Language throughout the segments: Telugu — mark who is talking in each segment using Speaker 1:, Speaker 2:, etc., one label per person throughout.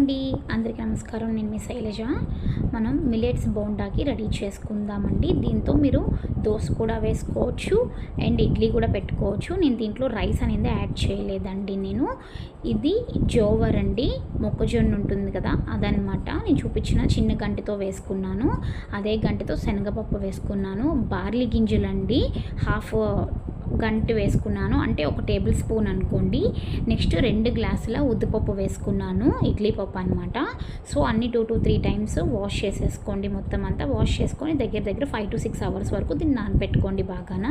Speaker 1: అండి, అందరికీ నమస్కారం. నేను మీ శైలజ. మనం మిల్లెట్స్ బోండాకి రెడీ చేసుకుందామండి. దీంతో మీరు దోశ కూడా వేసుకోవచ్చు అండ్ ఇడ్లీ కూడా పెట్టుకోవచ్చు. నేను దీంట్లో రైస్ అనేది యాడ్ చేయలేదండి. ఇది జోవర్ అండి, మొక్కజొన్న ఉంటుంది కదా అదనమాట. నేను చూపించిన చిన్న గంటతో వేసుకున్నాను, అదే గంటతో శనగపప్పు వేసుకున్నాను. బార్లీ గింజలండి హాఫ్ గంట వేసుకున్నాను, అంటే 1 టేబుల్ స్పూన్ అనుకోండి. నెక్స్ట్ 2 గ్లాసుల ఉద్దిపప్పు వేసుకున్నాను, ఇడ్లీ పప్పు అనమాట. సో అన్ని 2 to 3 టైమ్స్ వాష్ చేసేసుకోండి. మొత్తం అంతా వాష్ చేసుకొని దగ్గర 5 to 6 అవర్స్ వరకు దీన్ని నానబెట్టుకోండి బాగాన.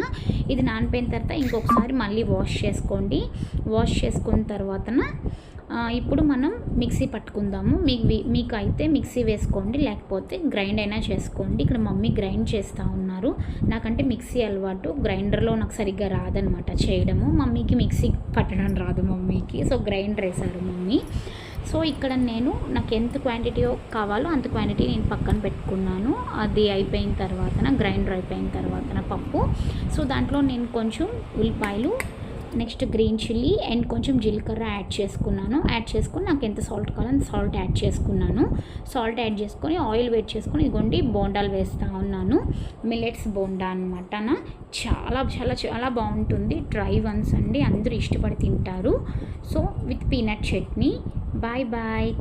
Speaker 1: ఇది నానిపోయిన తర్వాత ఇంకొకసారి మళ్ళీ వాష్ చేసుకోండి. వాష్ చేసుకున్న తర్వాతన ఇప్పుడు మనం మిక్సీ పట్టుకుందాము. మీకు అయితే మిక్సీ వేసుకోండి, లేకపోతే గ్రైండ్ అయినా చేసుకోండి. ఇక్కడ మమ్మీ గ్రైండ్ చేస్తూ ఉన్నారు. నాకంటే మిక్సీ అలవాటు, గ్రైండర్లో నాకు సరిగ్గా రాదనమాట చేయడము. మమ్మీకి మిక్సీ పట్టడం రాదు మమ్మీకి, సో గ్రైండర్ వేశారు మమ్మీ. సో ఇక్కడ నాకు ఎంత క్వాంటిటీ కావాలో అంత క్వాంటిటీ నేను పక్కన పెట్టుకున్నాను. అది అయిపోయిన తర్వాత గ్రైండర్ అయిపోయిన తర్వాత పప్పు, సో దాంట్లో నేను కొంచెం ఉల్లిపాయలు, నెక్స్ట్ గ్రీన్ చిల్లీ అండ్ కొంచెం జీలకర్ర యాడ్ చేసుకుని నాకు ఎంత సాల్ట్ కావాలో అంత సాల్ట్ యాడ్ చేసుకున్నాను. సాల్ట్ యాడ్ చేసుకొని ఆయిల్ వేడి చేసుకొని ఇదిగోండి బోండాలు వేస్తూ ఉన్నాను. మిల్లెట్స్ బోండా అనమాట. చాలా చాలా చాలా బాగుంటుంది. డ్రై వన్స్ అండి, అందరూ ఇష్టపడి తింటారు. So with peanut chutney. Bye bye.